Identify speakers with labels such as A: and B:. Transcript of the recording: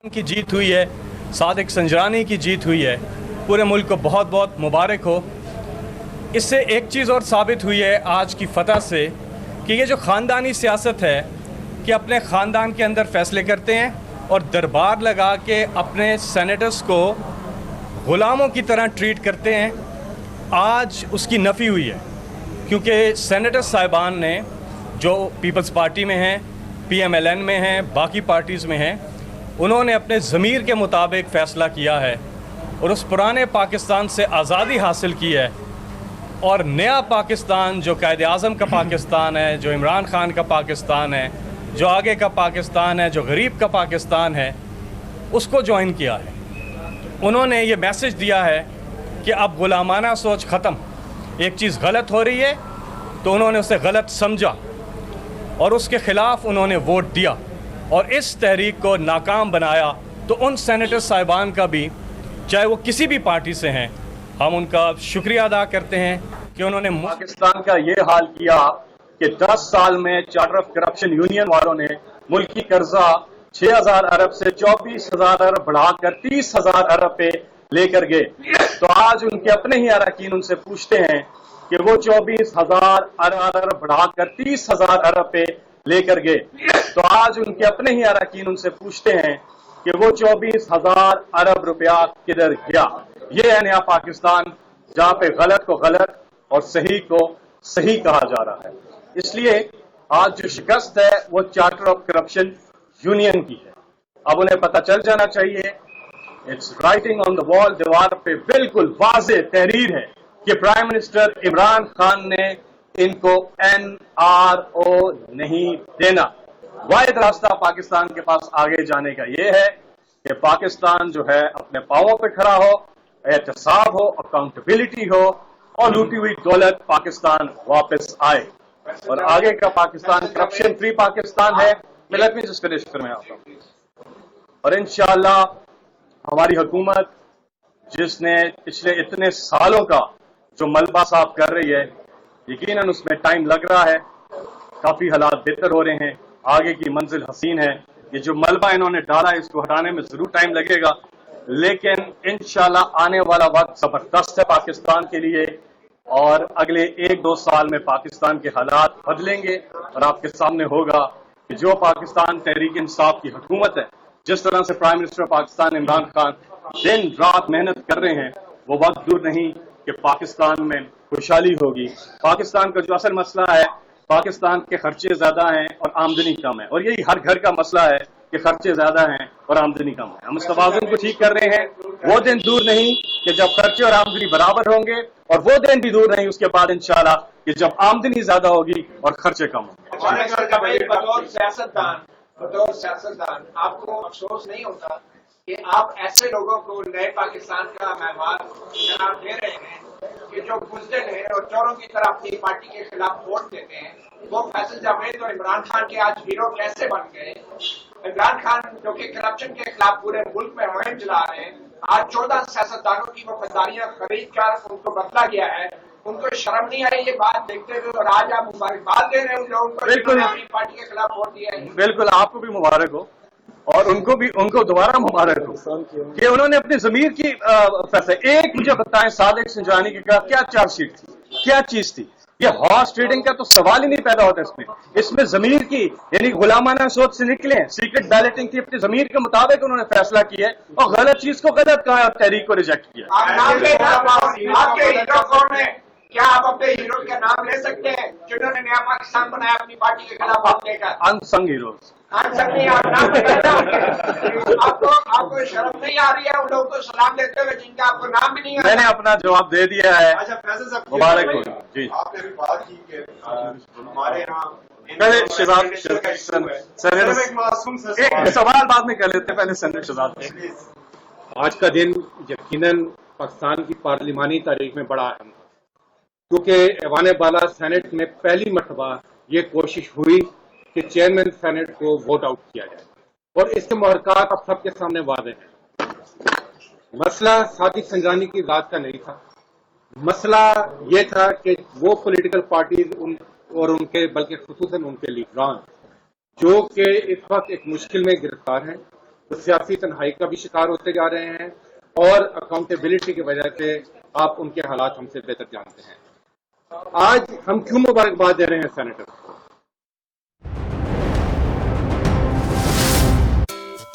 A: की जीत हुई है, सादिक संजरानी की जीत हुई है, पूरे मुल्क को बहुत बहुत मुबारक हो। इससे एक चीज़ और साबित हुई है आज की फतह से कि ये जो ख़ानदानी सियासत है कि अपने ख़ानदान के अंदर फ़ैसले करते हैं और दरबार लगा के अपने सेनेटर्स को ग़ुलामों की तरह ट्रीट करते हैं, आज उसकी नफ़ी हुई है। क्योंकि सेनेटर साहिबान ने जो पीपल्स पार्टी में हैं, PMLN में हैं, बाकी पार्टीज़ में हैं, उन्होंने अपने ज़मीर के मुताबिक फ़ैसला किया है और उस पुराने पाकिस्तान से आज़ादी हासिल की है और नया पाकिस्तान जो कायद-ए-आज़म का पाकिस्तान है, जो इमरान खान का पाकिस्तान है, जो आगे का पाकिस्तान है, जो गरीब का पाकिस्तान है, उसको ज्वाइन किया है। उन्होंने ये मैसेज दिया है कि अब ग़ुलामाना सोच ख़त्म, एक चीज़ गलत हो रही है तो उन्होंने उसे गलत समझा और उसके ख़िलाफ़ उन्होंने वोट दिया और इस तहरीक को नाकाम बनाया। तो उन सेनेटर साहिबान का भी, चाहे वो किसी भी पार्टी से हैं, हम उनका शुक्रिया अदा करते हैं कि उन्होंने
B: पाकिस्तान का ये हाल किया कि 10 साल में चार्टर ऑफ करप्शन यूनियन वालों ने मुल्की कर्जा 6,000 अरब से 24,000 अरब बढ़ाकर 30,000 अरब पे लेकर गए। तो आज उनके अपने ही अरकान उनसे पूछते हैं कि वो 24,000 अरब बढ़ाकर 30,000 अरब पे लेकर गए। तो आज उनके अपने ही अरकान उनसे पूछते हैं कि वो 24,000 अरब रुपया किधर गया। ये है नया पाकिस्तान, जहां पे गलत को गलत और सही को सही कहा जा रहा है। इसलिए आज जो शिकस्त है वो चार्टर ऑफ करप्शन यूनियन की है। अब उन्हें पता चल जाना चाहिए, it's writing on the wall, दीवार पे बिल्कुल वाज़ेह तहरीर है कि प्राइम मिनिस्टर इमरान खान ने इनको NRO नहीं देना। वाहिद रास्ता पाकिस्तान के पास आगे जाने का ये है कि पाकिस्तान जो है अपने पांवों पे खड़ा हो, एहतसाब हो, अकाउंटेबिलिटी हो और लूटी हुई दौलत पाकिस्तान वापस आए और आगे का पाकिस्तान करप्शन फ्री पाकिस्तान है। लेट मी जस्ट फिनिश फिर मैं आता हूं। और इंशाअल्लाह हमारी हुकूमत, जिसने पिछले इतने सालों का जो मलबा साफ कर रही है, यकीनन उसमें टाइम लग रहा है, काफी हालात बेहतर हो रहे हैं, आगे की मंजिल हसीन है। ये जो मलबा इन्होंने डाला है इसको हटाने में जरूर टाइम लगेगा, लेकिन इंशाल्लाह आने वाला वक्त जबरदस्त है पाकिस्तान के लिए और अगले 1-2 साल में पाकिस्तान के हालात बदलेंगे और आपके सामने होगा कि जो पाकिस्तान तहरीक इंसाफ की हुकूमत है, जिस तरह से प्राइम मिनिस्टर पाकिस्तान इमरान खान दिन रात मेहनत कर रहे हैं, वो वक्त दूर नहीं कि पाकिस्तान में खुशहाली होगी। पाकिस्तान का जो असल मसला है, पाकिस्तान के खर्चे ज्यादा हैं और आमदनी कम है, और यही हर घर का मसला है कि खर्चे ज्यादा हैं और आमदनी कम है। हम इस तवाज़ुन को ठीक कर रहे हैं। वो दिन दूर नहीं कि जब खर्चे और आमदनी बराबर होंगे, और वो दिन भी दूर नहीं उसके बाद इंशाल्लाह कि जब आमदनी ज्यादा होगी और खर्चे कम होंगे।
C: बतौर सियासतदान आपको अफसोस नहीं होता कि आप ऐसे लोगों को नए पाकिस्तान का मेहमान करार दे रहे हैं कि जो बुज़दिल हैं और चोरों की तरह अपनी पार्टी के खिलाफ वोट देते हैं? वो फैसल जावेद और इमरान खान के आज हीरो कैसे बन गए? इमरान खान जो कि करप्शन के खिलाफ पूरे मुल्क में मुहिम चला रहे हैं, आज 14 सियासतदानों की वफादारियां खरीद कर उनको बदला गया है। उनको शर्म नहीं आई ये बात देखते हुए, और आज आप मुबारकबाद दे रहे हैं उन लोगों को जिन्होंने अपनी पार्टी के खिलाफ वोट दिया है?
B: बिल्कुल, आपको भी मुबारक हो और उनको दोबारा मुबारक हो कि उन्होंने अपनी जमीर की फैसले। एक मुझे बताएं, सादिक संजरानी के खिलाफ क्या चार्जशीट थी, क्या चीज थी? ये हॉर्स ट्रेडिंग का तो सवाल ही नहीं पैदा होता इसमें जमीर की, यानी गुलामाना सोच से निकले, सीक्रेट बैलेटिंग की, अपनी जमीर के मुताबिक उन्होंने फैसला किया और गलत चीज को गलत कहा और तहरीक को रिजेक्ट किया।
C: आपके हीरो कौन है? क्या आप अपने हीरो का नाम ले सकते हैं जिन्होंने नया पाकिस्तान बनाया अपनी पार्टी के खिलाफ वोट देकर?
B: Unsung heroes.
C: अनसंग नहीं, आप नाम आपको शर्म नहीं आ रही है उन लोगों को सलाम देते हुए जिनका आपको नाम भी नहीं?
B: मैंने अपना जवाब दे दिया है।
D: अच्छा फैसल साहब,
B: मुबारक हो जी।
D: आपने भी बात की कि हमारे यहाँ
B: पहले शहजाद एक सवाल बाद में कर लेते हैं, पहले सेनेटर शहजाद।
E: आज का दिन यकीनन पाकिस्तान की पार्लिमानी तारीख में बड़ा अहम, क्योंकि ऐवान बाला सेनेट में पहली मरतबा ये कोशिश हुई कि चेयरमैन सेनेट को वोट आउट किया जाए, और इसके मुहर्रकात अब सबके सामने वाज़ेह हैं। मसला सादिक संजरानी की रात का नहीं था, मसला ये था कि वो पॉलिटिकल पार्टीज और उनके, बल्कि खुसूसन उनके लीडरान, जो कि इस वक्त एक मुश्किल में गिरफ्तार हैं, وہ سیاسی تنہائی کا بھی شکار ہوتے جا رہے ہیں اور اکاؤنٹیبلٹی کی وجہ سے آپ ان کے حالات ہم سے بہتر جانتے ہیں. آج ہم کیوں مبارکباد دے رہے ہیں سینیٹر کو؟